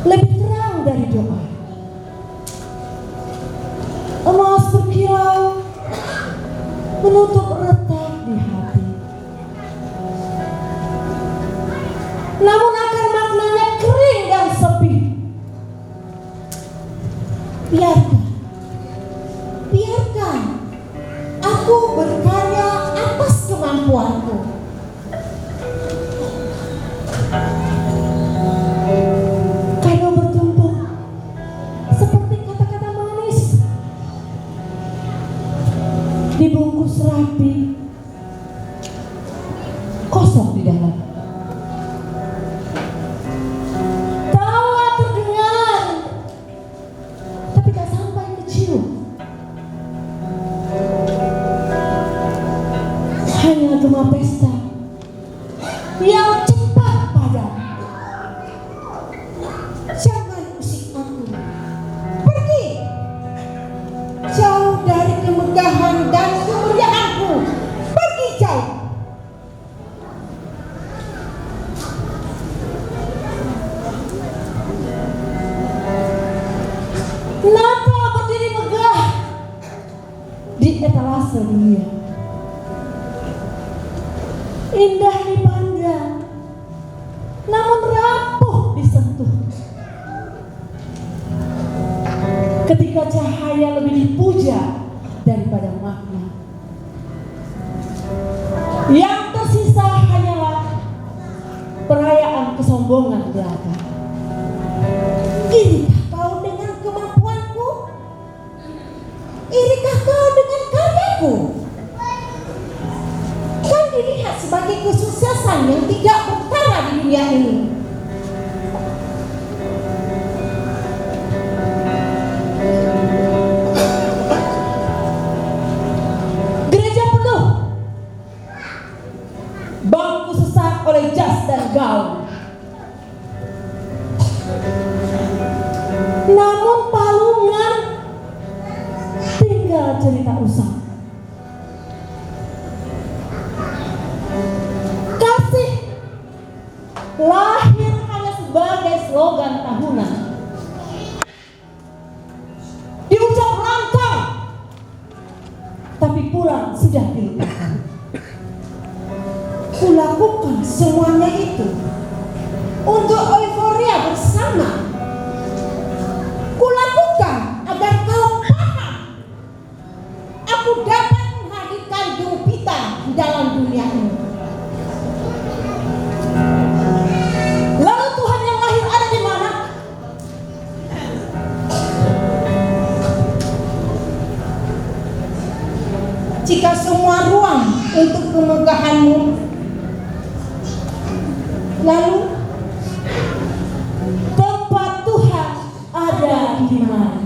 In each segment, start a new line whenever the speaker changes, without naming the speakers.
lebih terang dari doa. Emas berkilau menutup retak di hati. Namun akar maknanya kering dan sepi. Biarkan aku berkarya atas kemampuanku. Kayu bertumpuk seperti kata-kata manis, dibungkus rapi, kosong di dalam. Tawa terdengar, tapi tak sampai kecium. Hanya gema pesta yang cepat padam. Jangan usik aku, pergi jauh dari kemegahan dan kemuliaanku. Pergi jauh. Natal berdiri megah di etalase dunia. Indah dipandang, namun rapuh disentuh. Ketika cahaya lebih dipuja daripada makna, yang tersisa hanyalah perayaan kesombongan belaka. Irikah kau dengan kemampuanku? Irikah kau dengan karyaku? Kan dilihat sebagai kesuksesan yang tidak bertara di dunia ini. Gereja penuh, bangku sesak oleh jas dan gaun. Namun palungan tinggal cerita usang. Kasih lahir hanya sebagai slogan tahunan. Diucap lantang, tapi pulang sudah dilupakan. Kulakukan semuanya itu untuk euforia bersama. Kulakukan agar kau paham aku dapat menghadirkan Jupiter di dalam dunia ini. Lalu Tuhan yang lahir ada di mana? Jika semua ruang untuk kemegahanmu, lalu tempat Tuhan ada di mana?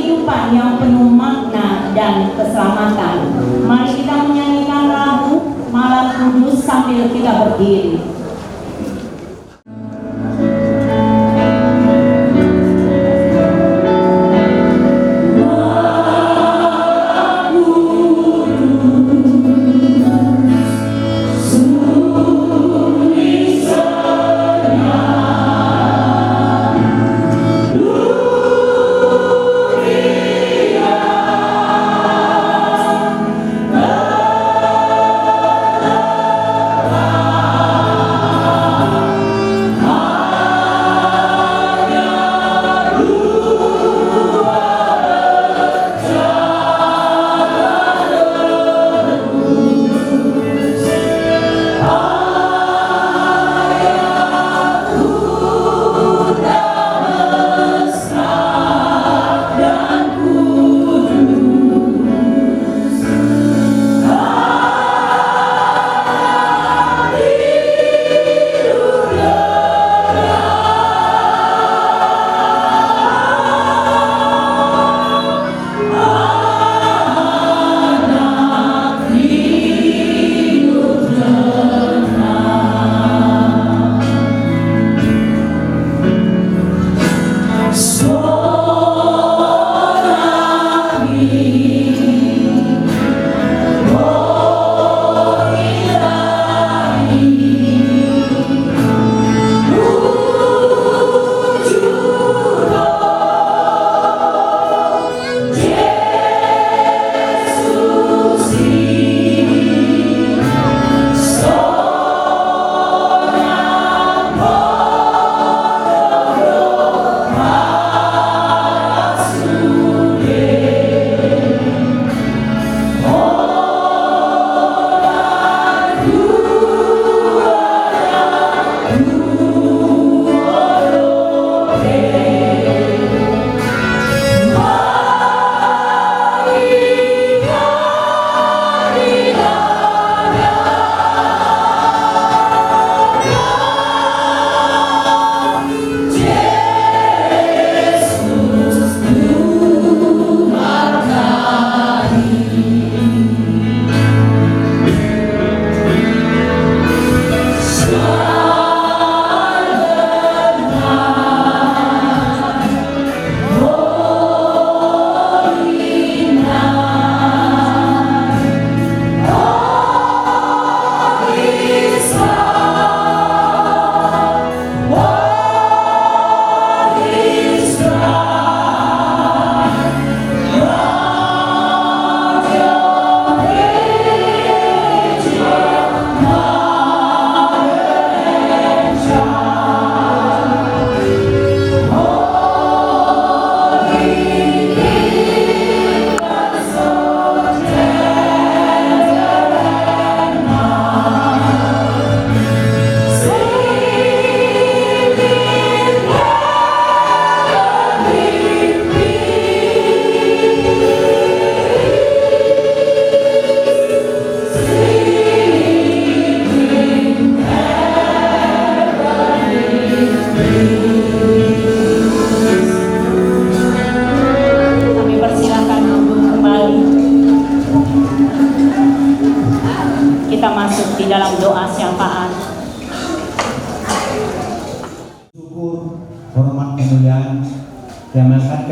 kehidupan yang penuh makna dan keselamatan. Mari kita menyanyikan lagu Malam Kudus sambil kita berdiri.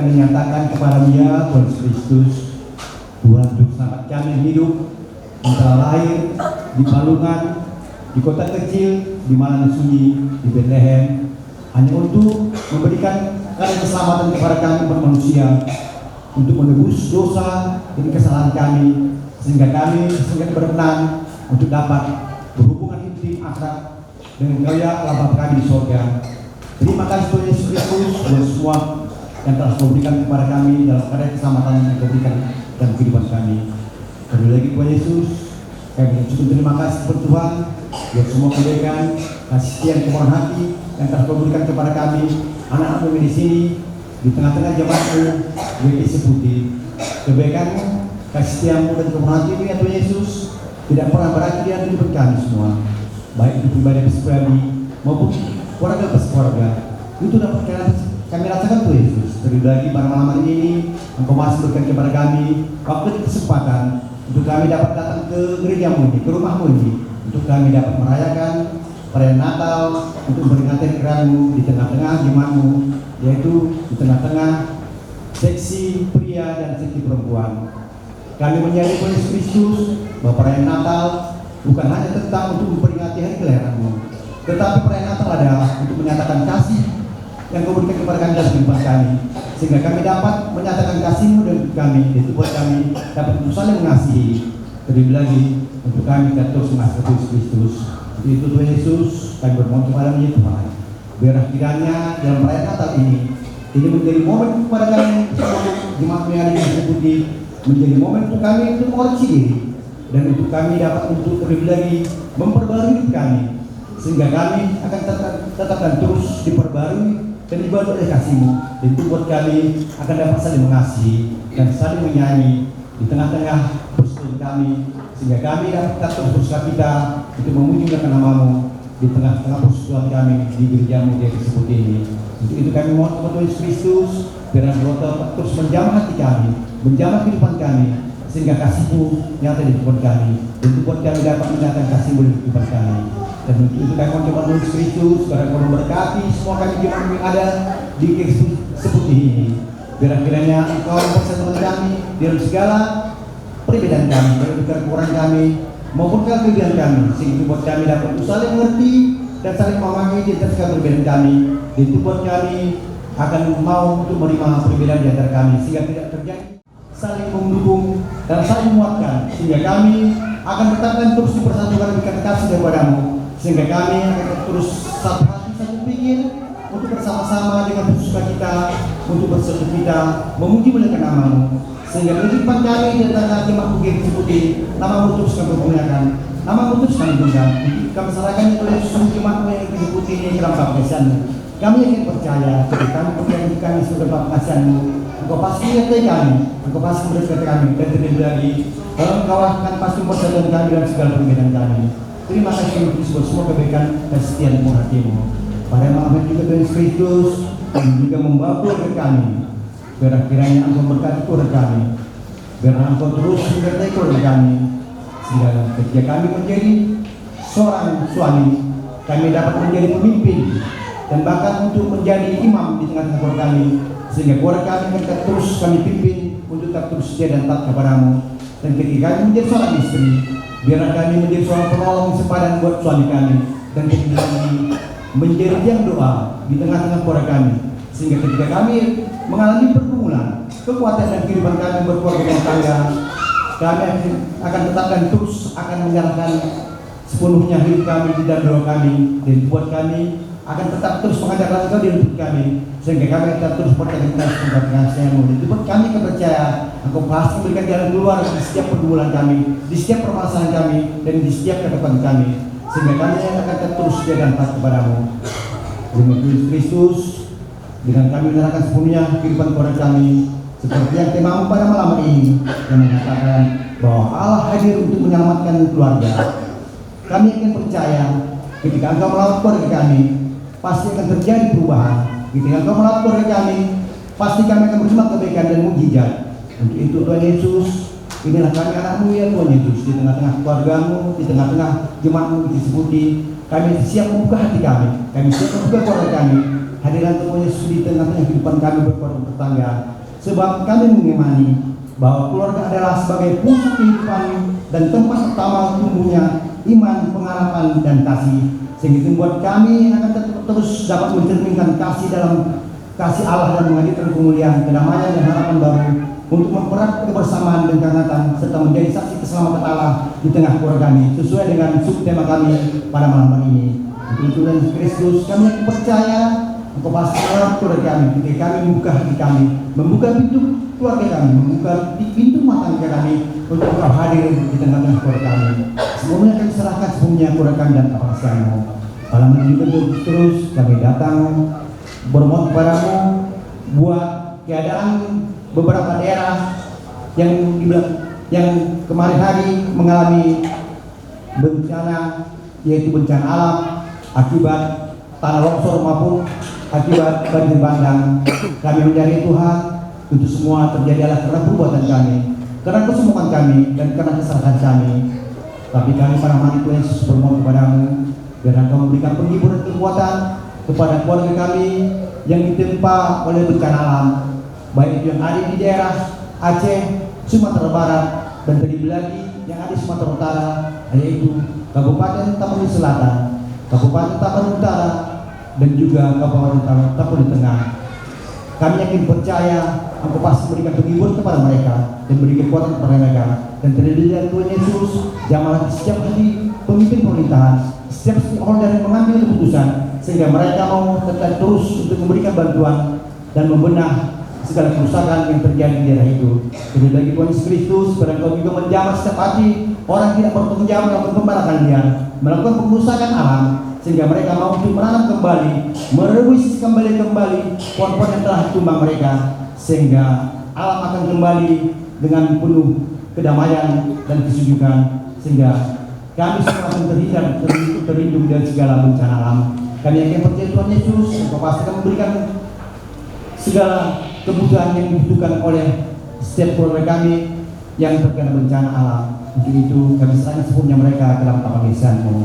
kami nyatakan kepada Dia, Tuhan Kristus, Tuhan Juru Selamat kami hidup yang telah lahir di Palungan, di kota kecil, di Malang Sunyi, di Bethlehem, hanya untuk memberikan karya keselamatan kepada kami manusia, untuk menebus dosa dan kesalahan kami, sehingga kami berkenan untuk dapat berhubungan intim akrab dengan Dia Allah Bapa kami di sorga. Terima kasih Tuhan Yesus Kristus buat semua yang telah Kau berikan kepada kami dalam karya keselamatan yang Kau berikan dalam kehidupan kami. Sekali lagi Tuhan Yesus, kami mengucapkan terima kasih kepada Tuhan buat semua kebaikan, kasih setia, kemurahan hati yang telah Kau berikan kepada kami, anak-anak di sini, di tengah-tengah jemaat-Mu, GKI Putih. Kebaikan-Mu, kasih setiamu dan kemurahan hati ya Tuhan Yesus tidak pernah berakhir di hidup kami semua, baik itu pribadi maupun keluarga. Itu dapat kami rasakan Tuhan Yesus. Terlebih lagi pada malam hari ini Engkau masih berikan kepada kami waktu dan kesempatan untuk kami dapat datang ke gerejamu ini, ke rumahmu ini, untuk kami dapat merayakan perayaan Natal, untuk memperingati kehadiranmu di tengah-tengah jemaatmu, yaitu di tengah-tengah seksi pria dan seksi perempuan. Kami menyadari Tuhan Yesus Kristus bahwa perayaan Natal bukan hanya tentang untuk memperingati hari kelahiranmu, tetapi perayaan Natal adalah untuk menyatakan kasih yang Kau berikan kepada kami dalam kehidupan kami, sehingga kami dapat menyatakan kasih-Mu dan kami, itu buat kami dapat saling mengasihi. Terlebih lagi untuk kami kita terus mengasihi Yesus Kristus. Itu Tuhan Yesus, kami bermohon kepada-Mu ya Tuhan, biarlah kiranya dalam perayaan Natal ini menjadi momen kepada kami seluruh jemaat yang ada di Putih, menjadi momen untuk kami untuk mengoreksi diri, dan untuk kami dapat untuk terlebih lagi memperbarui hidup kami, sehingga kami akan tetap dan terus diperbarui dan dibantu oleh kasih-Mu. Dan itu buat kami akan dapat saling mengasihi dan saling menyanyi di tengah-tengah persekutuan kami, sehingga kami dapat tetap berusaha kita untuk memuji nama-Mu di tengah-tengah persekutuan kami di gereja-Mu yang disebut ini. Untuk itu kami mohon kepada Tuhan Yesus Kristus, biarlah Engkau terus menjamah hati kami, menjamah kehidupan kami, sehingga kasih-Mu nyata di kehidupan kami, dan itu buat kami dapat menyatakan kasih-Mu di kehidupan kami. Dan untuk itu kami mohon kepada Tuhan Yesus Kristus, biarlah Engkau memberkati semua kami jemaat yang ada di Putih ini. Biarlah kiranya Engkau mempersatukan kami dalam segala perbedaan kami, dalam kekurangan kami maupun kelebihan kami, sehingga itu buat kami dapat saling mengerti dan saling memahami di antara segala perbedaan kami. Dan itu buat kami akan mau untuk menerima perbedaan di antara kami, sehingga tidak terjadi saling mendukung dan saling menguatkan, sehingga kami akan tetap dan terus dipersatukan dengan kasih daripada-Mu, sehingga kami akan terus satu hati satu pikir untuk bersama-sama dengan bersukacita untuk bersatu kita memuji muliakan nama-Mu, sehingga kehidupan kami di antara jemaat Bukit Putih nama-Mu terus kami permuliakan, nama-Mu terus kami banggakan. Kami serahkan oleh seluruh jemaat yang Bukit Putih ini dalam pengasihan-Mu. Kami yakin percaya ketika kami percaya kami sudah dapat pengasihan-Mu, Engkau pasti mengerti kami, Engkau pasti memberkati kami, dan terlebih lagi kalau Engkau akan pasti mempersatukan kami dalam segala perbedaan kami. Terima kasih untuk semua kebaikan dan setia-Mu hati-Mu. Pada malam juga Tuhan Yesus Kristus yang juga membawa keluarga kami, biarlah kiranya Engkau memberkati keluarga kami, biarlah Engkau terus memberkati keluarga kami, sehingga ketika kami menjadi seorang suami, kami dapat menjadi pemimpin dan bahkan untuk menjadi imam di tengah-tengah keluarga kami, sehingga keluarga kami akan terus kami pimpin untuk tetap terus setia dan taat kepada-Mu. Dan ketika kami menjadi seorang istri, biarlah kami menjadi seorang penolong sepadan buat suami kami, dan ketika kami menjadi yang doa di tengah-tengah keluarga kami, sehingga ketika kami mengalami pergumulan, kekuatan dan kehidupan kami berkeluarga dan tangga, kami akan tetap dan terus akan menyerahkan sepenuhnya hidup kami di dalam doa kami, dan buat kami akan tetap terus mengandalkan Engkau di hidup kami, sehingga kami akan terus percaya dengan kasih-Mu. Itu buat kami kepercayaan Engkau pasti memberikan jalan keluar di setiap pergumulan kami, di setiap permasalahan kami, dan di setiap kehidupan kami, sehingga kami akan terus setia dan taat kepada-Mu. Demi Yesus Kristus, dengan kami menyerahkan sepenuhnya kehidupan keluarga kami, seperti yang tema-Mu pada malam ini yang mengatakan bahwa Allah hadir untuk menyelamatkan keluarga. Kami akan percaya ketika Engkau melawat keluarga kami, pasti akan terjadi perubahan. Ketika Engkau melawat keluarga kami, pasti kami akan menerima kebaikan dan mukjizat. Untuk itu Tuhan Yesus, inilah kami anak-Mu ya Tuhan Yesus, di tengah-tengah keluarga-Mu, di tengah-tengah jemaat-Mu disebuti, kami siap membuka hati kami siap membuka keluarga kami, hadiran Tuhan Yesus di tengah-tengah kehidupan kami berkeluarga bertangga. Sebab kami mengimani bahwa keluarga adalah sebagai pusat kehidupan dan tempat utama tumbuhnya iman, pengharapan, dan kasih, sehingga membuat kami akan terus dapat mencerminkan kasih dalam kasih Allah dan menghadirkan kemuliaan, kedamaian, dan harapan baru untuk mempererat kebersamaan dan kehangatan serta menjadi saksi keselamatan Allah di tengah keluarga kami, sesuai dengan subtema kami pada malam hari ini. Untuk itu dan Kristus, kami percaya Engkau pasti merawat keluarga kami ketika kami membuka hati kami, membuka pintu keluarga kami, membuka pintu rumah tangga kami untuk Engkau hadir di tengah-tengah keluarga kami. Semuanya kami serahkan sepenuhnya keluarga kami dan kepercayaan-Mu. Malam ini juga terus kami datang bermohon kepada-Mu buat keadaan beberapa daerah yang kemarin hari mengalami bencana, yaitu bencana alam akibat tanah longsor maupun akibat banjir bandang. Kami mencari Tuhan, itu semua terjadi adalah karena perbuatan kami, karena kesombongan kami, dan karena kesalahan kami. Tapi kami para hamba Tuhan Yesus bermohon kepadamu, biar Engkau memberikan penghiburan kekuatan kepada keluarga kami yang ditempa oleh bencana alam, baik itu yang ada di daerah Aceh, Sumatera Barat, dan terlebih lagi yang ada di Sumatera Utara, yaitu Kabupaten Tapanuli Selatan, Kabupaten Tapanuli Utara, dan juga Kabupaten Tapanuli Tengah. Kami yakin percaya Engkau pasti memberikan penghiburan kepada mereka dan beri kekuatan kepada mereka. Dan terlebih dari Tuhan Yesus, janganlah setiap hari pemimpin pemerintahan, setiap orang yang mengambil keputusan, sehingga mereka mau tetap terus untuk memberikan bantuan dan membenah segala kerusakan yang terjadi di daerah itu. Terlebih lagi Tuhan Yesus Kristus, karena Engkau juga menjamah setiap hati orang tidak bertanggung jawab melakukan pembalakan liar, melakukan pengerusakan alam, sehingga mereka mau untuk menanam kembali, merebus kembali pohon-pohon yang telah ditumbang mereka, sehingga alam akan kembali dengan penuh kedamaian dan kesejukan, sehingga kami semua akan terlindung dari segala bencana alam. Kami yakin percaya Tuhan Yesus, Engkau pasti akan memberikan segala kebutuhan yang dibutuhkan oleh setiap keluarga kami yang terkena bencana alam. Untuk itu kami serahkan sepenuhnya mereka ke dalam tangan Yesus-Mu.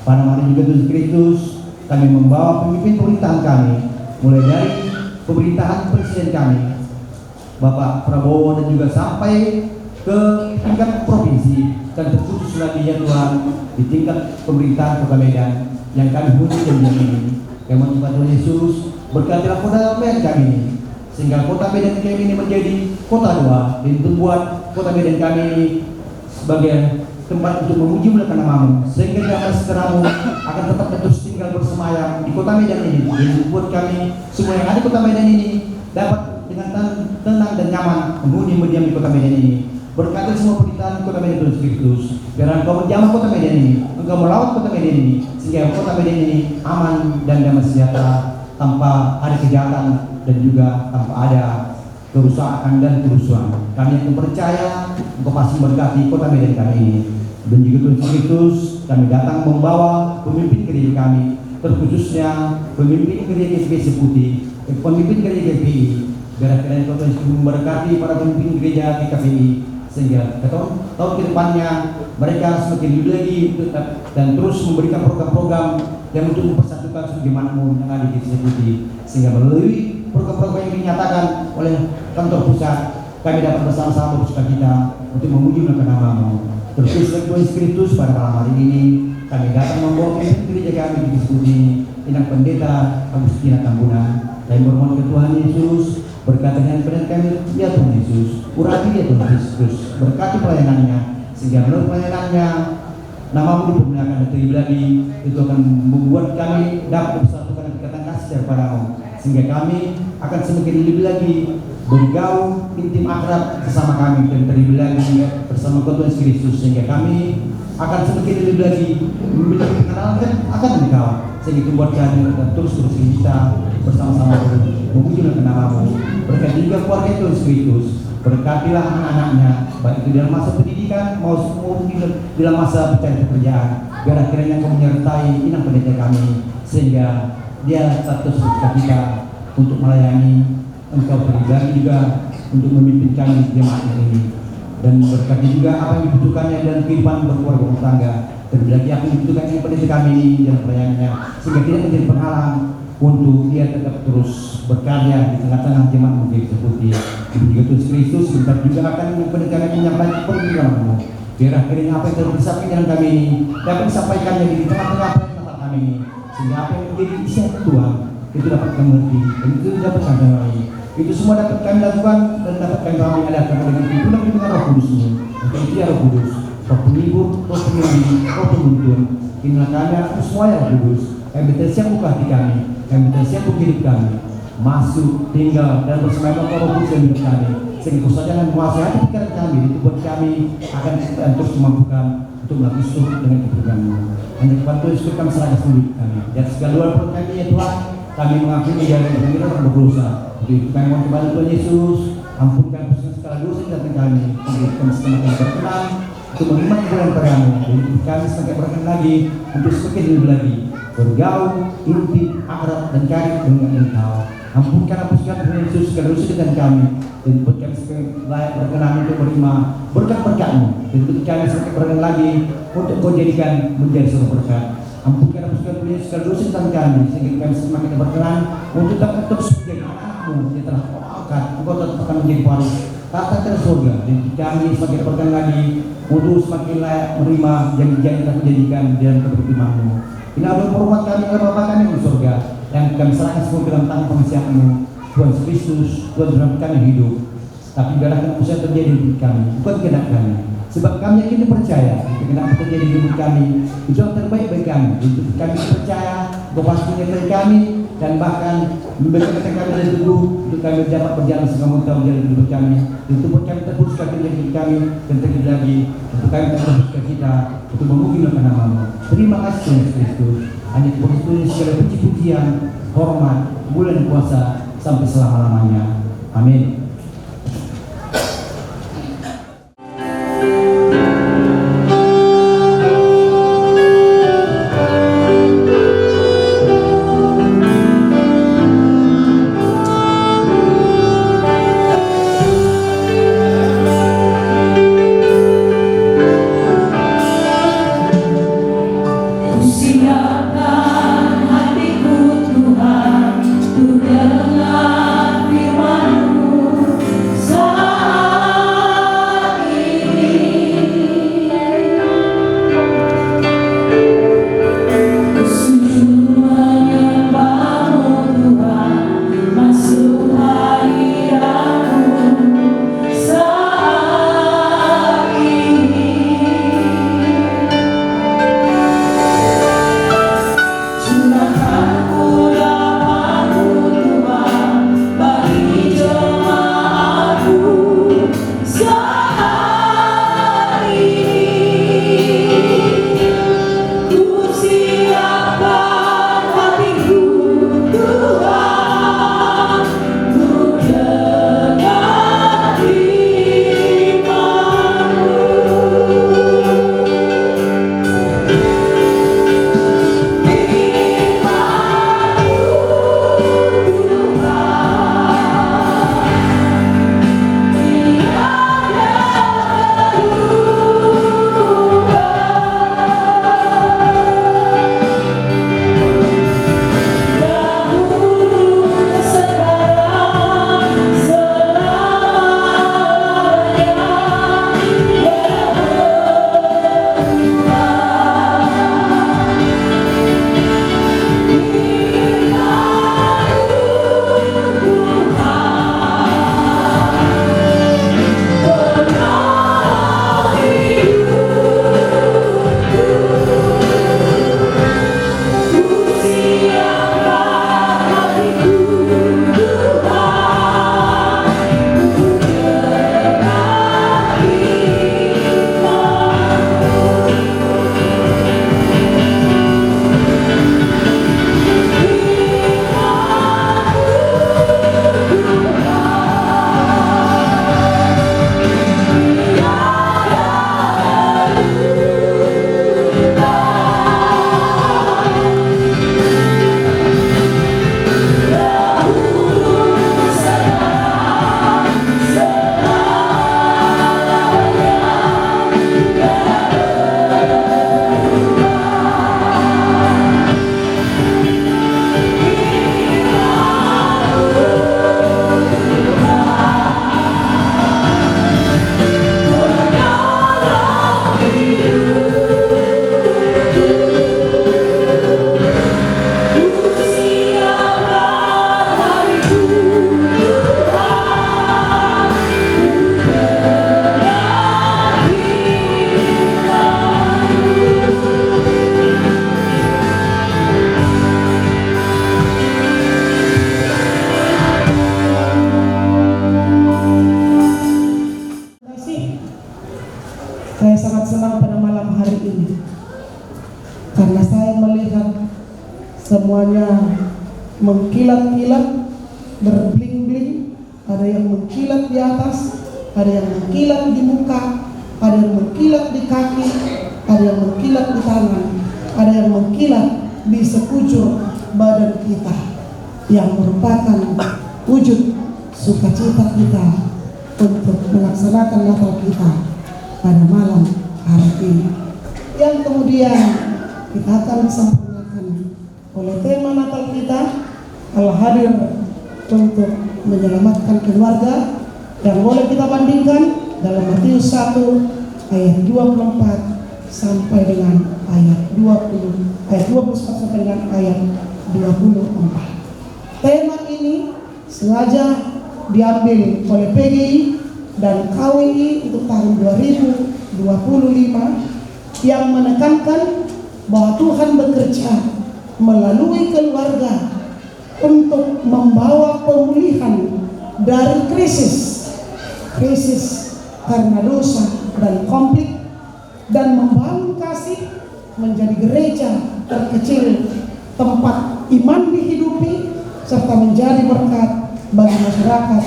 Pada hari juga Tuhan Kristus, kami membawa pemimpin pemerintahan kami, mulai dari pemerintahan presiden kami, Bapak Prabowo, dan juga sampai ke tingkat provinsi, dan terkhusus lagi ya Tuhan di tingkat pemerintahan Kota Medan yang kami huni dan ini. Kami mengucapkan Tuhan Yesus, berkatilah Kota Medan kami ini, sehingga Kota Medan kami ini menjadi kota dua, dan membuat Kota Medan kami ini sebagai tempat untuk memuji muliakan nama-Mu, sehingga zaman setelahmu akan tetap terus tinggal bersemayam di Kota Medan ini, dan membuat kami semua yang ada di Kota Medan ini dapat dengan tenang dan nyaman menghuni mendiam di Kota Medan ini. Berkati semua pemerintahan Kota Medan Tuhan Kristus, biar Engkau menjamah Kota Medan ini, Engkau melawat Kota Medan ini, sehingga Kota Medan ini aman dan damai sejahtera, tanpa ada kejahatan dan juga tanpa ada kerusakan dan kerusuhan. Kami yang percaya Engkau pasti berkati Kota Medan kami ini. Dan juga Tuhan Kristus, kami datang membawa pemimpin gereja kami, terkhususnya pemimpin gereja GPI Seputih, pemimpin gereja GPI, biar kiranya Tuhan Yesus memberkati para pemimpin gereja GKPI, sehingga tahun ke depannya mereka semakin lebih lagi dan terus memberikan program-program yang untuk mempersatukan jemaat-Mu yang ada di Seputih, sehingga melalui program-program yang dinyatakan oleh kantor pusat, kami dapat bersama-sama bersukacita untuk memuji nama-Mu. Terus Tuhan Kristus, pada malam hari ini kami datang membawa pemimpin gereja kami di Seputih, Inang Pendeta Agustina Tambunan. Kami bermohon ke Tuhan Yesus, berkati dengan kami ya Tuhan Yesus, urati ya Tuhan Yesus, berkati pelayanannya, sehingga melalui pelayanannya nama-Mu dipermuliakan, dan terlebih lagi itu akan membuat kami dapat bersatukan ikatan kasih daripada-Mu, sehingga kami akan semakin lebih lagi bergaul intim akrab bersama kami, dan terlebih lagi bersama Tuhan Kristus, sehingga kami akan semakin lebih lagi memiliki pengenalan akan Engkau, sehingga itu buat kami terus kita bersama-sama memuji nama-Mu. Berkati juga keluarga Tuhan Kristus, berkatilah anak-anaknya, baik itu dalam masa pendidikan maupun dalam masa pencari pekerjaan, biar akhirnya Engkau menyertai Inang Pendeta kami, sehingga dia tetap kita untuk melayani Engkau, pribadi juga untuk memimpin kami di jemaat ini, dan berkati juga apa yang dibutuhkannya dalam kehidupan berkeluarga rumah tangga, terlebih lagi apa yang dibutuhkan yang pendeta kami ini dalam pelayanannya, sehingga tidak menjadi penghalang untuk dia tetap terus berkarya di tengah-tengah jemaat Gereja Seputih. Juga Tuhan Kristus sebentar juga akan pendeta kami menyampaikan pemberian-Mu, biar akhirnya apa yang telah disampaikan dalam kami ini dapat disampaikannya di tengah-tengah perintah kami ini, sehingga apa yang menjadi isian Tuhan itu dapat kami mengerti dan itu dapat kami lalui. Itu semua dapat kami lakukan dan dapat kami adakan dengan tuntunan Roh Kudus-Mu. Maka itu ya Roh Kudus, Roh penghibur, Roh penyembuh, Roh penuntun. Inilah kami semua ya Roh Kudus. Kami minta siap buka hati kami, kami minta siap hidup kami, masuk, tinggal dan bersama Roh Kudus dalam hidup kami, sehingga Kau saja akan menguasai pikiran kami. Itu buat kami akan terus memampukan untuk melakukan sesuatu dengan keberkahan-Mu. Hanya kepada Tuhan Yesus kami serahkan seluruh kami. Dan segala luar perut kami ya Tuhan, kami mengakui jalan yang benar dan berdosa. Jadi kami mohon kepada Tuhan Yesus, ampunkan segala dosa dan kami, memberikan semakin berkenan untuk menerima kebenaran padamu, dan kami semakin berkenan lagi untuk semakin lebih lagi bergaul, intim, akrab dan karib dengan Engkau. Ampunkan hapuskan Tuhan Yesus segala dosa dengan kami, dan buat kami sebagai layak berkenan untuk menerima berkat-berkat-Mu, dan buat kami semakin berkenan lagi untuk Kau jadikan menjadi sebuah berkat. Ampunkan hapuskan Tuhan Yesus segala dosa tentang kami, sehingga kami semakin berkenan untuk tetap terus menjadi anak-Mu yang telah Kau angkat. Engkau tetap akan menjadi waris tahta ke surga, dan kami semakin berkenan lagi untuk semakin layak menerima janji-janji yang menjadikan dalam kebertiman-Mu. Inilah hormat kami kepada Bapa kami di surga, yang kami serahkan semua dalam tangan pengasihan-Mu, Tuhan Kristus, Tuhan dalam kami hidup. Tapi biarlah keputusan terjadi di hidup kami, bukan kehendak kami. Sebab kami yakin dan percaya, kehendak terjadi di hidup kami, itu yang terbaik bagi kami. Untuk kami percaya, kepastian dari kami, dan bahkan memberikan kami dari teguh, untuk kami dapat berjalan selama tahun jalan hidup kami. Untuk kami terputuskan terjadi di kami, dan terjadi lagi, untuk kami terputuskan kita, untuk memungkinkan nama-Mu. Terima kasih Tuhan Kristus. Hanya kepada Tuhan segala puji-pujian, hormat, bulan puasa sampai selama-lamanya. Amin.
Saya sangat senang pada malam hari ini karena saya melihat semuanya mengkilat-kilat, berbling-bling. Ada yang mengkilat di atas, ada yang mengkilat di muka, ada yang mengkilat di kaki, ada yang mengkilat di tangan, ada yang mengkilat di sekujur badan kita, yang merupakan wujud sukacita kita untuk melaksanakan Natal kita pada malam hari ini. Yang kemudian kita akan disempurnakan oleh tema Natal kita, Allah hadir untuk menyelamatkan keluarga, yang boleh kita bandingkan dalam Matius 1 ayat 24 sampai dengan ayat 21 sampai dengan ayat 24. Tema ini sengaja diambil oleh PGI dan KWI untuk tahun 2025 yang menekankan bahwa Tuhan bekerja melalui keluarga untuk membawa pemulihan dari krisis karena dosa dan konflik, dan membangun kasih menjadi gereja terkecil, tempat iman dihidupi, serta menjadi berkat bagi masyarakat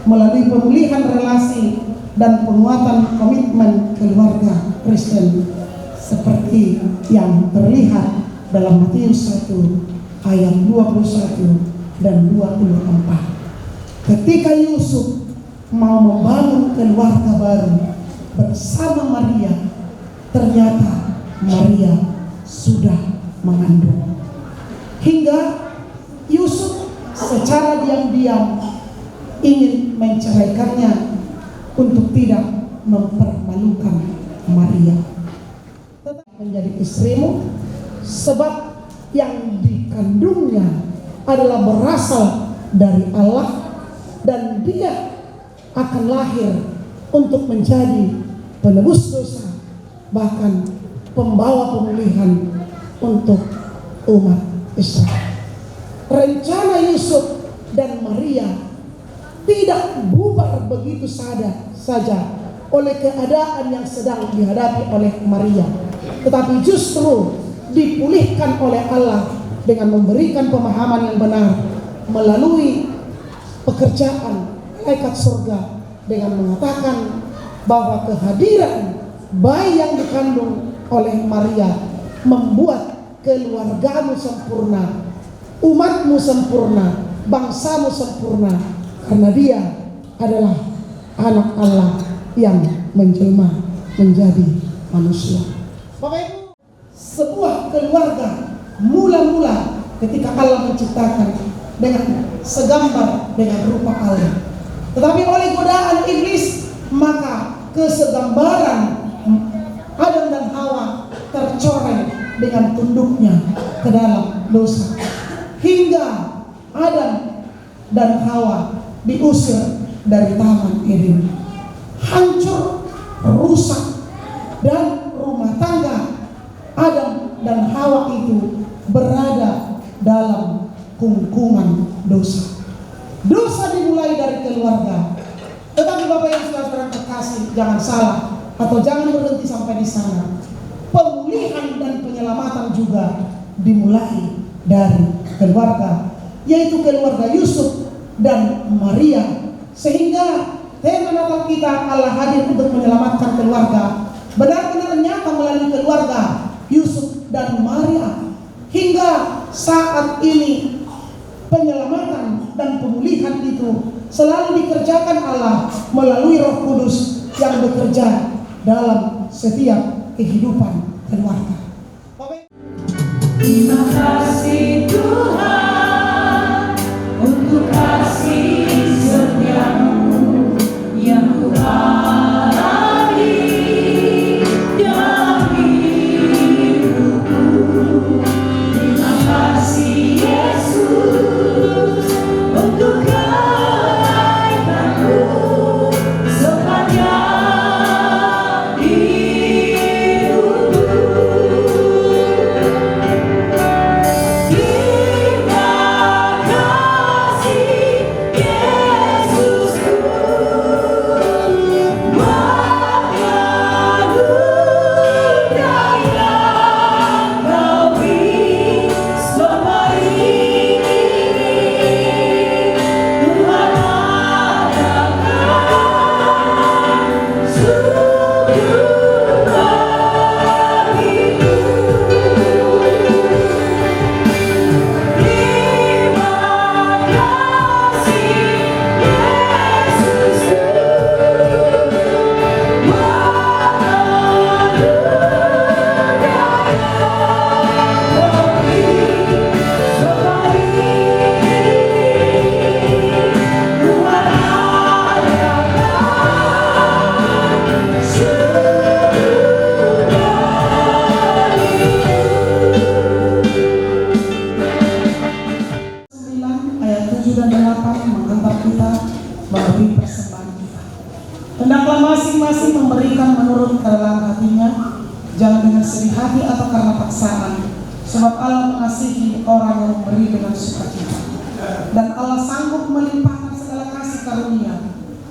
melalui pemulihan relasi dan penguatan komitmen keluarga Kristen seperti yang terlihat dalam Matius 1 ayat 21 dan 24. Ketika Yusuf mau membangun keluarga baru bersama Maria, ternyata Maria sudah mengandung. Hingga Yusuf secara diam-diam ingin menceraikannya untuk tidak mempermalukan Maria. Tetap menjadi istrimu, sebab yang dikandungnya adalah berasal dari Allah, dan dia akan lahir untuk menjadi penebus dosa, bahkan pembawa pemulihan untuk umat Israel. Rencana Yusuf dan Maria tidak bubar begitu saja oleh keadaan yang sedang dihadapi oleh Maria, tetapi justru dipulihkan oleh Allah dengan memberikan pemahaman yang benar melalui pekerjaan malaikat surga dengan mengatakan bahwa kehadiran bayi yang dikandung oleh Maria membuat keluargamu sempurna, umatmu sempurna, bangsamu sempurna, karena dia adalah anak Allah yang menjelma menjadi manusia. Bapak Ibu, sebuah keluarga mula-mula ketika Allah menciptakan dengan segambar dengan rupa Allah. Tetapi oleh godaan iblis, maka kesegambaran Adam dan Hawa tercoreng dengan tunduknya ke dalam dosa, hingga Adam dan Hawa diusir dari Taman Eden. Hancur, rusak, dan rumah tangga Adam dan Hawa itu berada dalam kungkungan dosa. Dosa dimulai dari keluarga. Tetapi Bapak yang saudara terkasih, jangan salah atau jangan berhenti sampai di sana. Pemulihan dan penyelamatan juga dimulai dari keluarga, yaitu keluarga Yusuf dan Maria. Sehingga tema Natal kita, Allah hadir untuk menyelamatkan keluarga, benar-benar nyata melalui keluarga Yusuf dan Maria. Hingga saat ini penyelamatan dan pemulihan itu selalu dikerjakan Allah melalui Roh Kudus yang bekerja dalam setiap kehidupan keluarga.
Terima kasih Tuhan untuk kasih setiamu yang Ku alami dalam hidupku. Terima kasih Yesus untuk kebaikanmu sepanjang hidupku.
kita memberi persembahan kita. Hendaklah masing-masing memberikan menurut kerelaan hatinya, jangan dengan sedih hati atau karena paksaan, sebab Allah mengasihi orang yang memberi dengan sukacita. Dan Allah sanggup melimpahkan segala kasih karunia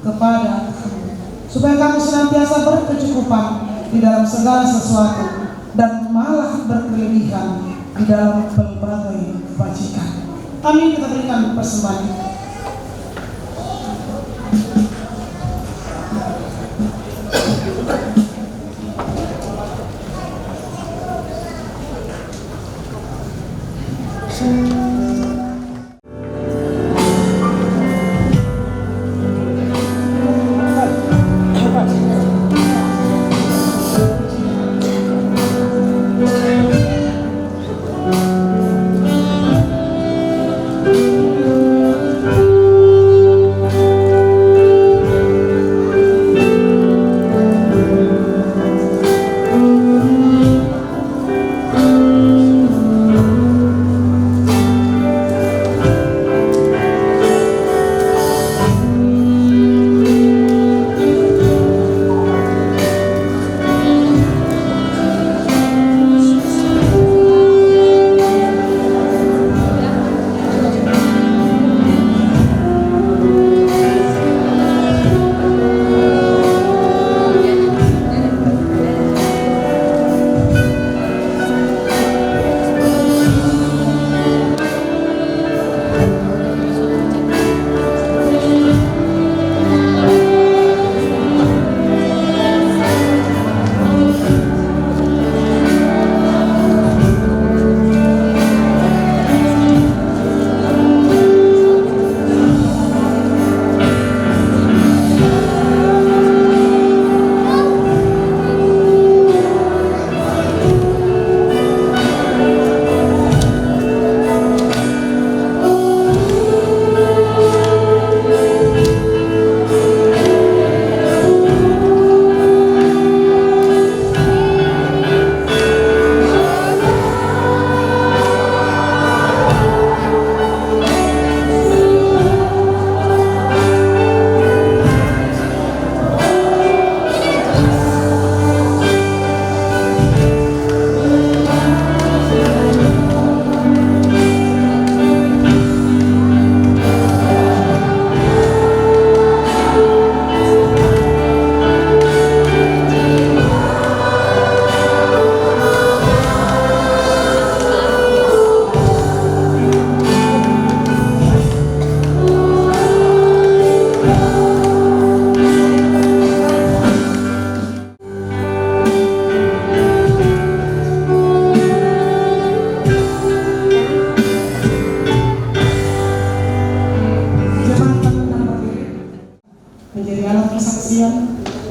kepada kamu, supaya kamu senantiasa berkecukupan di dalam segala sesuatu dan malah berkelebihan di dalam berbagai kebajikan. Amin. Kita berikan persembahan.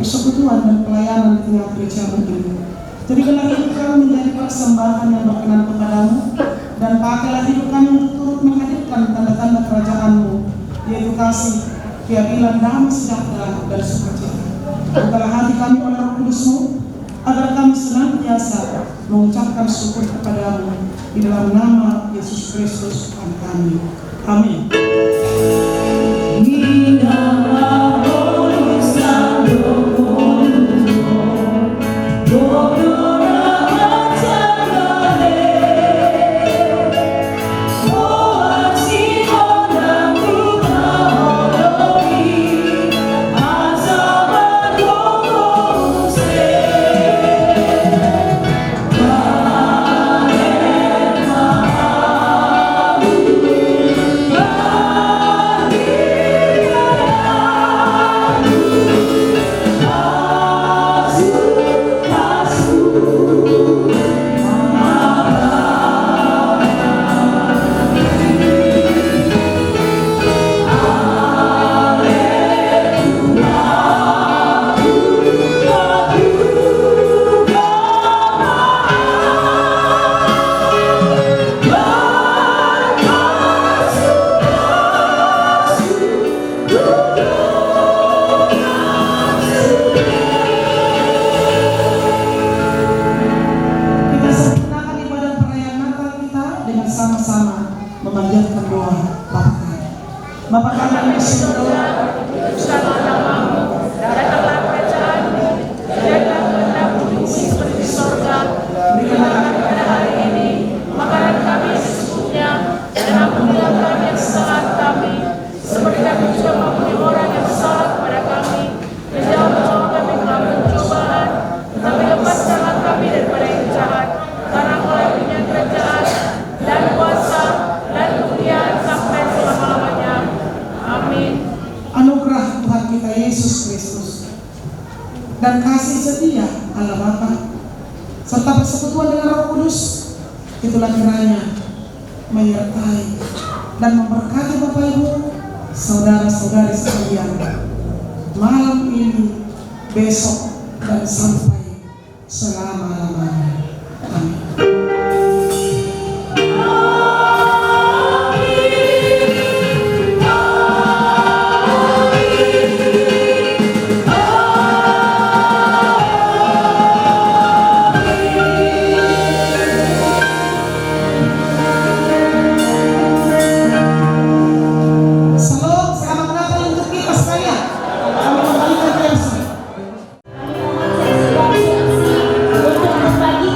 persekutuan dan pelayanan di tengah gereja ini. Jadikanlah hidup kami menjadi persembahan yang berkenan kepadamu, dan pakailah hidup kami untuk turut menghadirkan tanda-tanda kerajaan-Mu, yaitu kasih, keadilan, damai sejahtera, dan sukacita. Bukalah hati kami oleh Roh Kudus-Mu, agar kami senantiasa mengucapkan syukur kepadamu di dalam nama Yesus Kristus Tuhan kami. Amin. Bapa kami di surga,
Kuduskanlah namamu, datanglah kerajaanmu, jadilah kehendakmu di bumi seperti di sorga. Berikanlah kami pada hari ini makanan kami secukupnya, dan ampunilah kami yang kesalahan kami, seperti kami juga mengampuni orang yang bersalah kepada kami. Dan jangan membawa kami ke dalam pencobaan, tetapi lepaskanlah kami daripada yang jahat. Karena Engkau yang punya kerajaan dan kuasa dan kemuliaan sampai selama-lamanya. Amin.
anugerah Tuhan kita Yesus Kristus dan kasih setia Allah Bapa serta persekutuan dengan Roh Kudus itulah kiranya menyertai dan memberkati Bapak Ibu, saudara-saudari sekalian malam ini, besok, dan sampai selama-lamanya. Amin. Salam, selamat Natal untuk kita sekalian. Kami kembalikan Chelsea.
Untuk berbagi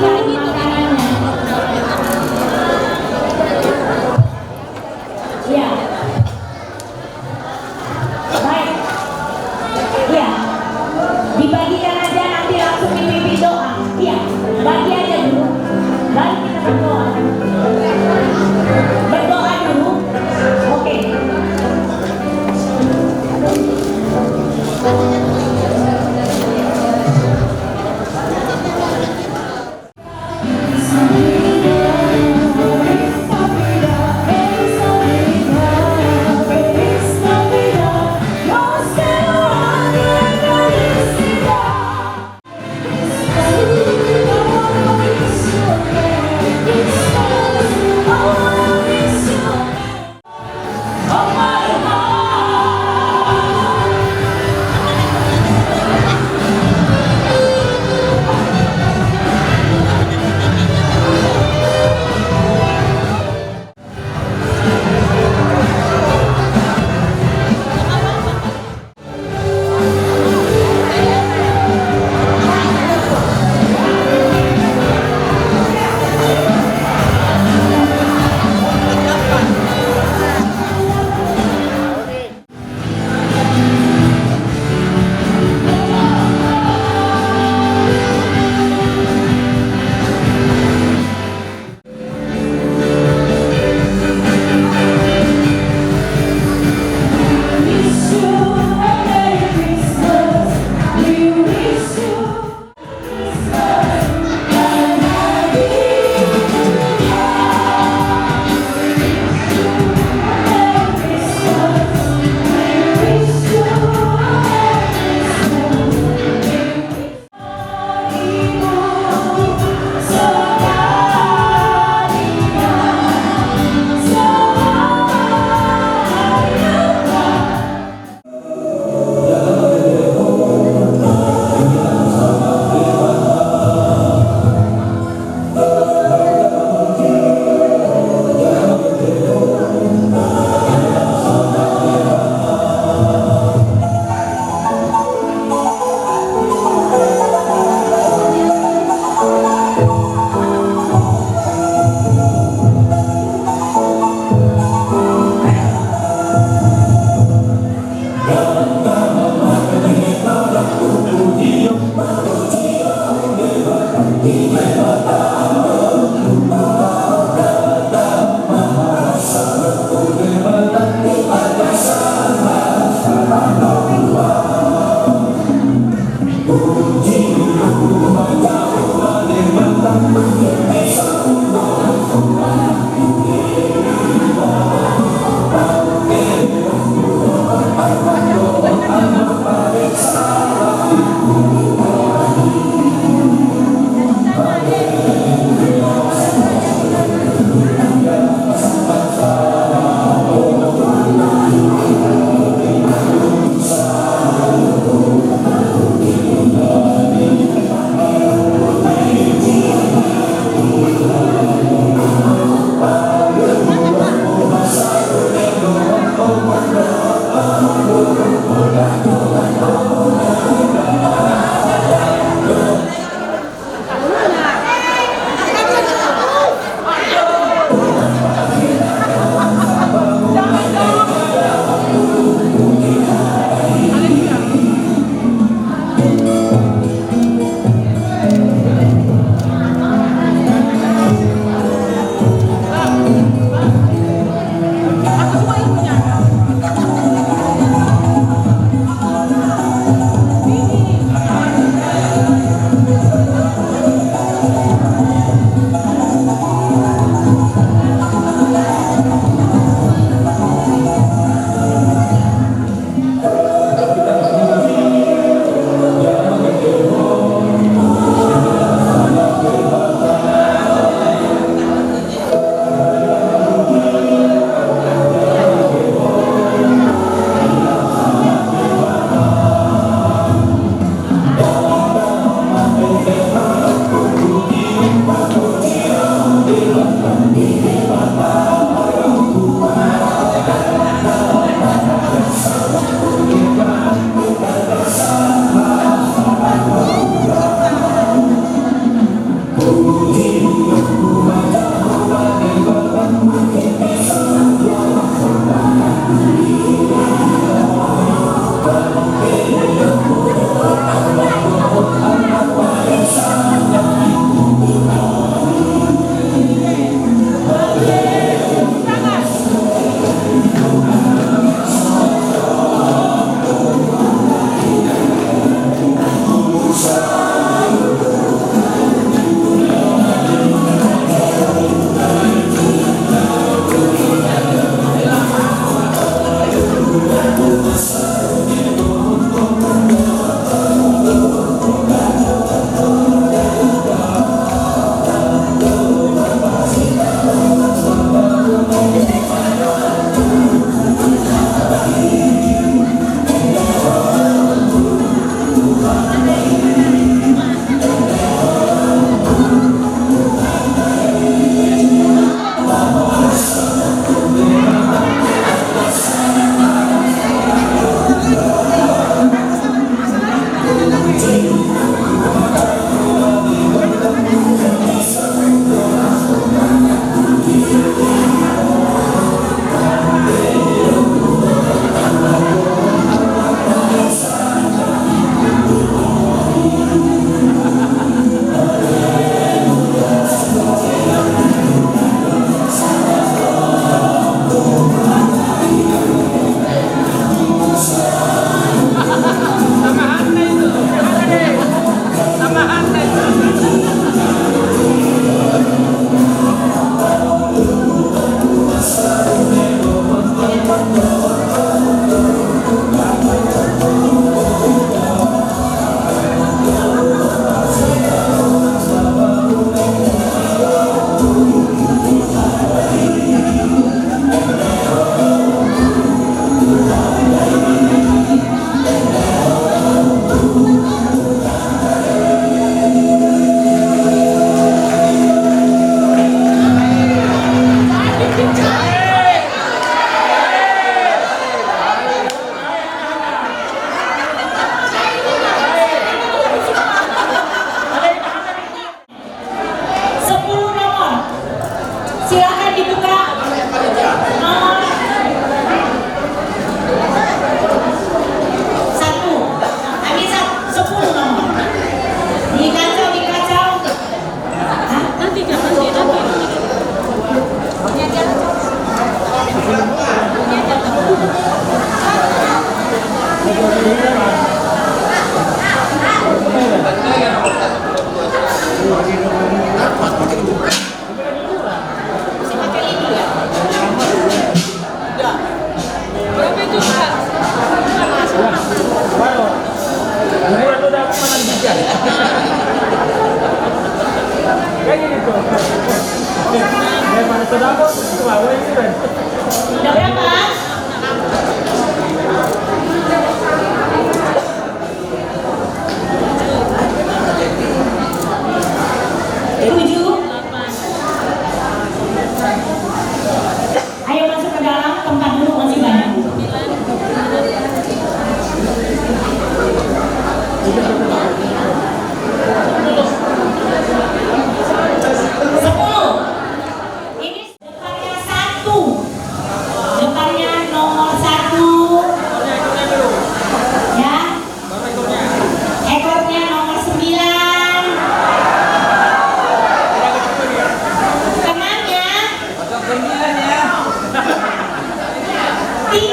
Maju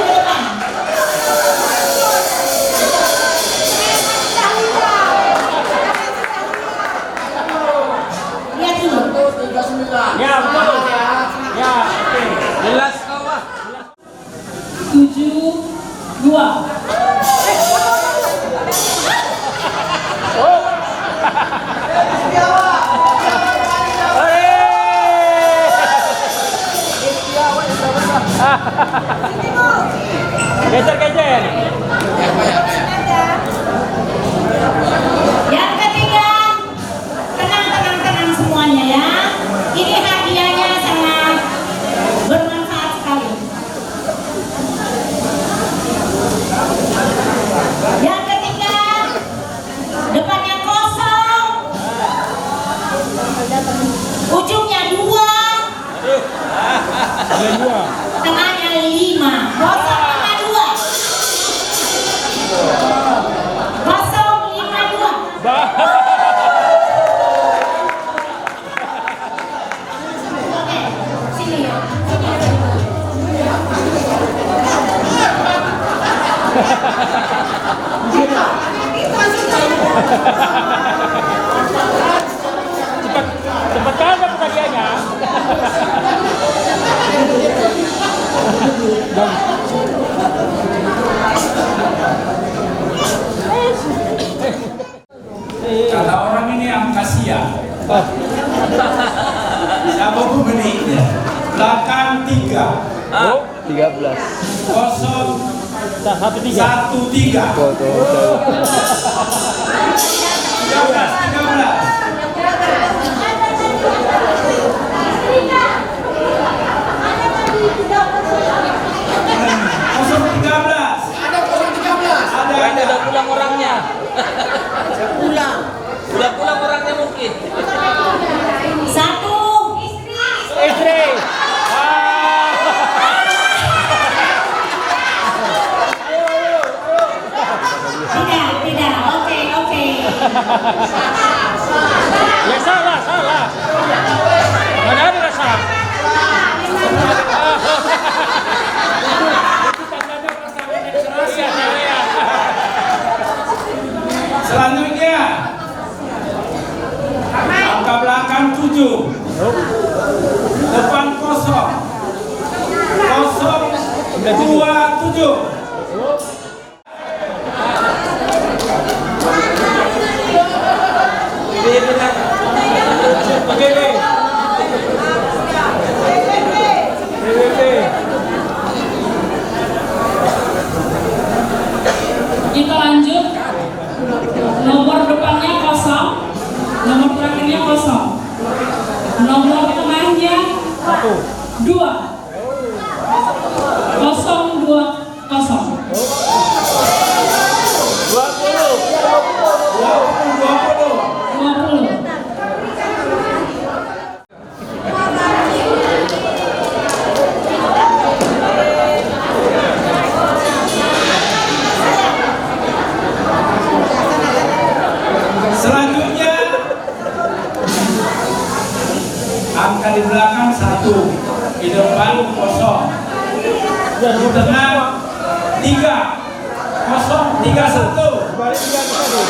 ke depan. Lihat dulu.
Ya, betul. Ya, oke. Jelas kawah.
72.
Geser.
Yang ketiga, tenang semuanya ya. Ini hadiahnya sangat bermanfaat sekali. Yang ketiga, depannya kosong, ujungnya 2, tengahnya 5. Kosong 52. Kosong 52. Oke, sini.
Cepatkan pertandingannya.
Kata orang ini angkasia. Siapa pemiliknya? Belakang 3.
13.
Kosong
1-3.
1-3. 13. Kosong 13. Ada.
Udah pulang orangnya. Udah pulang orangnya mungkin.
1.
Istri.
Tidak. Oke.
Ya salah. Mana ada salah?
Selanjutnya angka belakang 7. Depan kosong. 027.
Kita lanjut. Nomor depannya kosong, nomor terakhirnya kosong, nomor tengahnya 2. 020. 20.
Selanjutnya angka di belakang 1, di depan kosong, di tengah 3, 031. 031.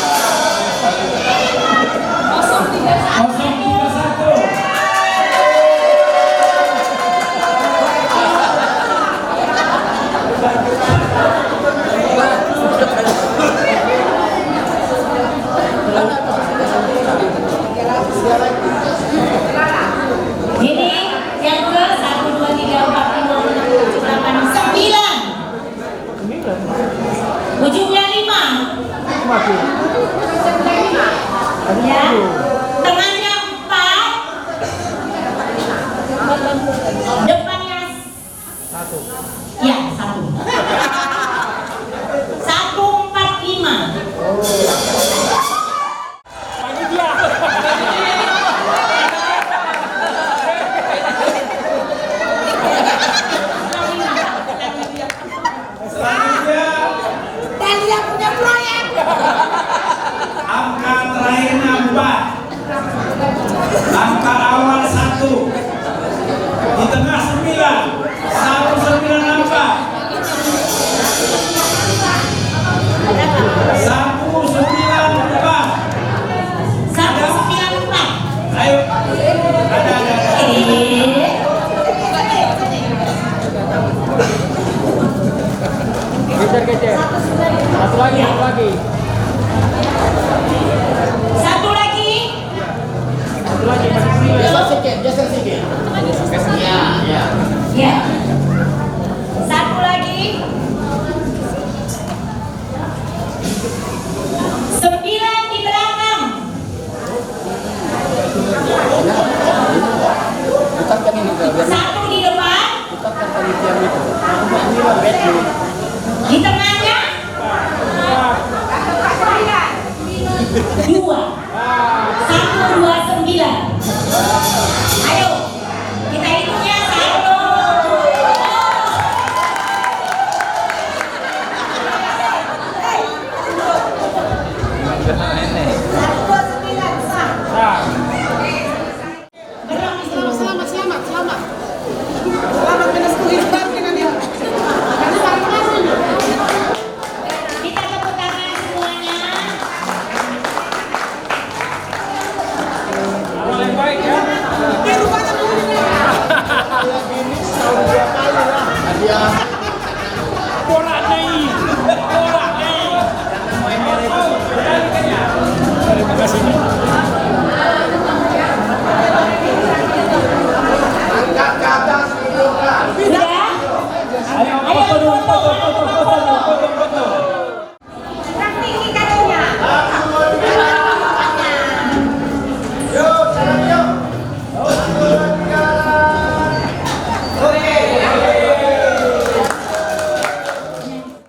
Ini yang ke 1, 2, 3, 4, 5, 6, 7, 8, 9. Ujungnya 5. Ya.